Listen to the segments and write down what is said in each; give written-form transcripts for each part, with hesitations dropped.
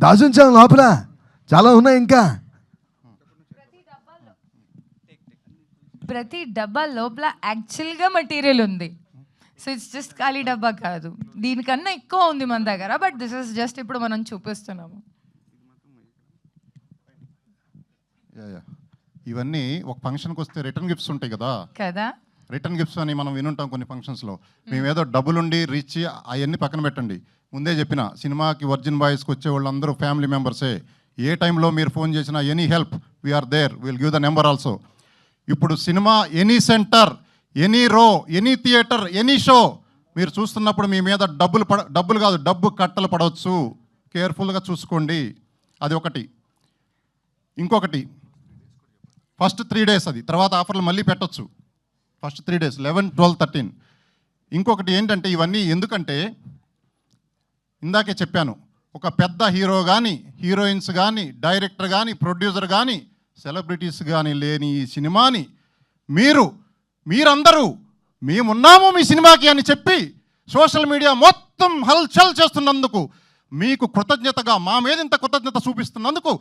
దాచుంచాం లోపల, చాలా ఉన్నాయి ఇంకా. ప్రతి డబ్బా లోపల యాక్చువల్గా మెటీరియల్ ఉంది. సో ఇట్స్ జస్ట్ ఖాళీ డబ్బా కాదు, దీనికన్నా ఎక్కువ ఉంది మన దగ్గర. బట్ దిస్ ఇస్ జస్ట్ ఇప్పుడు మనం చూపిస్తున్నాము. ఇవన్నీ ఒక ఫంక్షన్కి వస్తే రిటర్న్ గిఫ్ట్స్ ఉంటాయి కదా కదా. రిటర్న్ గిఫ్ట్స్ అని మనం వినుంటాం కొన్ని ఫంక్షన్స్లో. మేము ఏదో డబ్బులుండి రిచ్ అవన్నీ పక్కన పెట్టండి. ముందే చెప్పిన, సినిమాకి వర్జిన్ బాయ్స్కి వచ్చే వాళ్ళందరూ ఫ్యామిలీ మెంబర్సే. ఏ టైంలో మీరు ఫోన్ చేసినా any help we are there, will give the number also. ఇప్పుడు cinema any centre, any row, any theatre, any show మీరు చూస్తున్నప్పుడు మీ మీద డబ్బులు కాదు డబ్బు కట్టలు పడవచ్చు. కేర్ఫుల్గా చూసుకోండి. అది ఒకటి. ఇంకొకటి, ఫస్ట్ 3 days అది, తర్వాత ఆఫర్లు మళ్ళీ పెట్టచ్చు. First 3 days 11, 12, 13. ఇంకొకటి ఏంటంటే, ఇవన్నీ ఎందుకంటే ఇందాకే చెప్పాను, ఒక పెద్ద హీరో కానీ, హీరోయిన్స్ కానీ, డైరెక్టర్ కానీ, ప్రొడ్యూసర్ కానీ, సెలబ్రిటీస్ కానీ లేని ఈ సినిమాని మీరందరూ మేమున్నాము మీ సినిమాకి అని చెప్పి సోషల్ మీడియా మొత్తం హల్చల్ చేస్తున్నందుకు మీకు కృతజ్ఞతగా, మా మీద ఇంత కృతజ్ఞత చూపిస్తున్నందుకు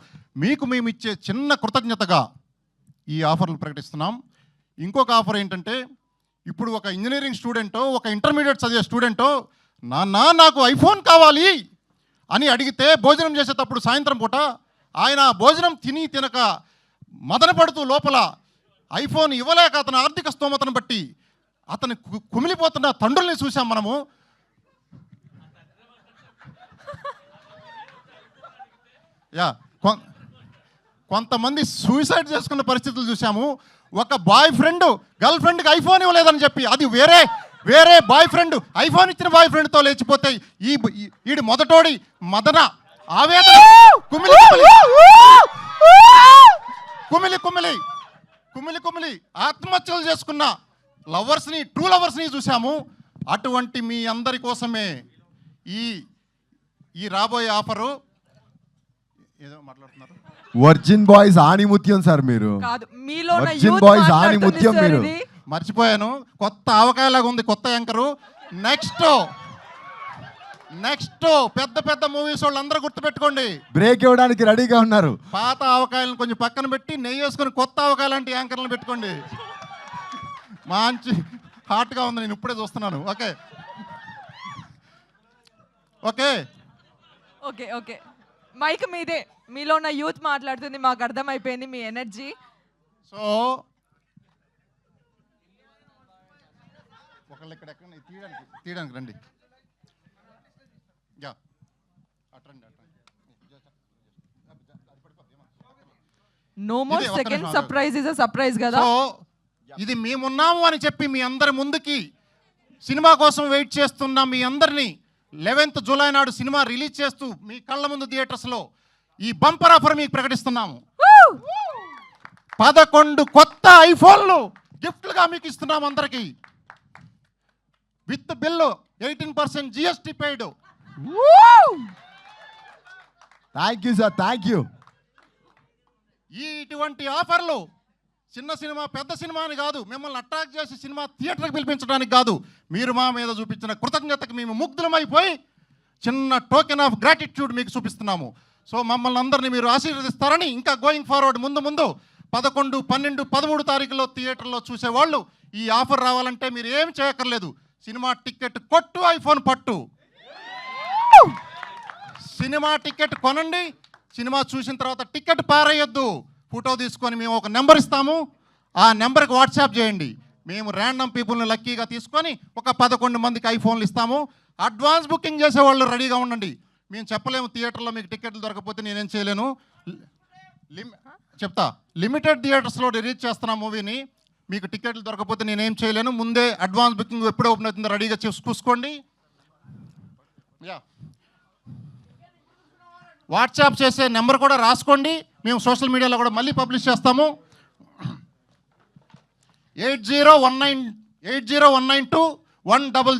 మీకు మేము ఇచ్చే చిన్న కృతజ్ఞతగా ఈ ఆఫర్లు ప్రకటిస్తున్నాం. ఇంకొక ఆఫర్ ఏంటంటే, ఇప్పుడు ఒక ఇంజనీరింగ్ స్టూడెంటో, ఒక ఇంటర్మీడియట్ చదివే స్టూడెంటో నాకు ఐఫోన్ కావాలి అని అడిగితే, భోజనం చేసేటప్పుడు సాయంత్రం పూట ఆయన భోజనం తినక మదన పడుతూ లోపల ఐఫోన్ ఇవ్వలేక అతని ఆర్థిక స్తోమతను బట్టి అతను కుమిలిపోతున్న తండ్రుల్ని చూసాం మనము. కొంతమంది సూసైడ్ చేసుకున్న పరిస్థితులు చూసాము. ఒక బాయ్ ఫ్రెండ్ గర్ల్ ఫ్రెండ్కి ఐఫోన్ ఇవ్వలేదని చెప్పి, అది వేరే బాయ్ ఫ్రెండ్ ఐఫోన్ ఇచ్చిన బాయ్ ఫ్రెండ్తో లేచిపోతే ఈడు మొదటోడి మదన ఆవేదన కుమిలి ఆత్మహత్యలు చేసుకున్న లవర్స్ని, ట్రూ లవర్స్ని చూసాము. అటువంటి మీ అందరి కోసమే ఈ రాబోయే ఆఫరు. ఏదో మాట్లాడుతున్నారు. వర్జిన్ బాయ్స్ ఆణిముత్యం సార్ మీరు. వర్జిన్ బాయ్స్ ఆణిముత్యం మీరు. మర్చిపోయాను, కొత్త ఆవకాయలాగా ఉంది కొత్త యాంకరు. నెక్స్ట్ పెద్ద మూవీస్ వాళ్ళు అందరూ గుర్తుపెట్టుకోండి, బ్రేక్ ఇవ్వడానికి రెడీగా ఉన్నారు. పాత ఆవకాయలను కొంచెం పక్కన పెట్టి నెయ్యి వేసుకొని కొత్త ఆవకాయ లాంటి యాంకర్లను పెట్టుకోండి. మంచి హాట్గా ఉంది, నేను ఇప్పుడే చూస్తున్నాను. ఓకే మైక్ మీదే, మీలో ఉన్న యూత్ మాట్లాడుతుంది, మాకు అర్థమైపోయింది మీ ఎనర్జీ. సో ఒకళ్ళు ఇక్కడ ఎక్కడ తీయడానికి రండి. No more second surprise is a surprise కదా. సో ఇది మేమున్నాము అని చెప్పి మీ అందరి ముందుకి సినిమా కోసం వెయిట్ చేస్తున్న మీ అందరినీ 11th July నాడు సినిమా రిలీజ్ చేస్తూ మీ కళ్ళ ముందు థియేటర్స్లో ఈ బంపర్ ఆఫర్ మీకు ప్రకటిస్తున్నాము. 11 కొత్త ఐఫోన్లు గిఫ్ట్లుగా మీకు ఇస్తున్నాము అందరికీ. With bill 18% GST paid. Thank you sir, thank you. ఇటువంటి ఆఫర్లు చిన్న సినిమా పెద్ద సినిమా అని కాదు, మిమ్మల్ని అట్రాక్ట్ చేసి సినిమా థియేటర్కి పిలిపించడానికి కాదు, మీరు మా మీద చూపించిన కృతజ్ఞతకు మేము ముగ్ధులమైపోయి చిన్న టోకెన్ ఆఫ్ గ్రాటిట్యూడ్ మీకు చూపిస్తున్నాము. సో మమ్మల్ని అందరినీ మీరు ఆశీర్వదిస్తారని, ఇంకా గోయింగ్ ఫార్వర్డ్ ముందు 11, 12, 13 తారీఖులో థియేటర్లో చూసేవాళ్ళు ఈ ఆఫర్ రావాలంటే మీరు ఏం చేయక్కర్లేదు. సినిమా టికెట్ కొట్టు, ఐఫోన్ పట్టు. సినిమా టికెట్ కొనండి, సినిమా చూసిన తర్వాత టికెట్ పారేయొద్దు, ఫోటో తీసుకొని మేము ఒక నెంబర్ ఇస్తాము, ఆ నెంబర్కి వాట్సాప్ చేయండి. మేము ర్యాండమ్ పీపుల్ని లక్కీగా తీసుకొని ఒక 11 మందికి ఐఫోన్లు ఇస్తాము. అడ్వాన్స్ బుకింగ్ చేసేవాళ్ళు రెడీగా ఉండండి. మేము చెప్పలేము, థియేటర్లో మీకు టికెట్లు దొరకకపోతే నేనేం చేయలేను. చెప్తా, లిమిటెడ్ థియేటర్స్లో రిలీజ్ చేస్తున్నాం మూవీని. మీకు టికెట్లు దొరకకపోతే నేనేం చేయలేను. ముందే అడ్వాన్స్ బుకింగ్ ఎప్పుడు ఓపెన్ అవుతుందో రెడీగా చూసుకోండి. వాట్సాప్ చేసే నెంబర్ కూడా రాసుకోండి, మేము సోషల్ మీడియాలో కూడా మళ్ళీ పబ్లిష్ చేస్తాము. 8019 80192100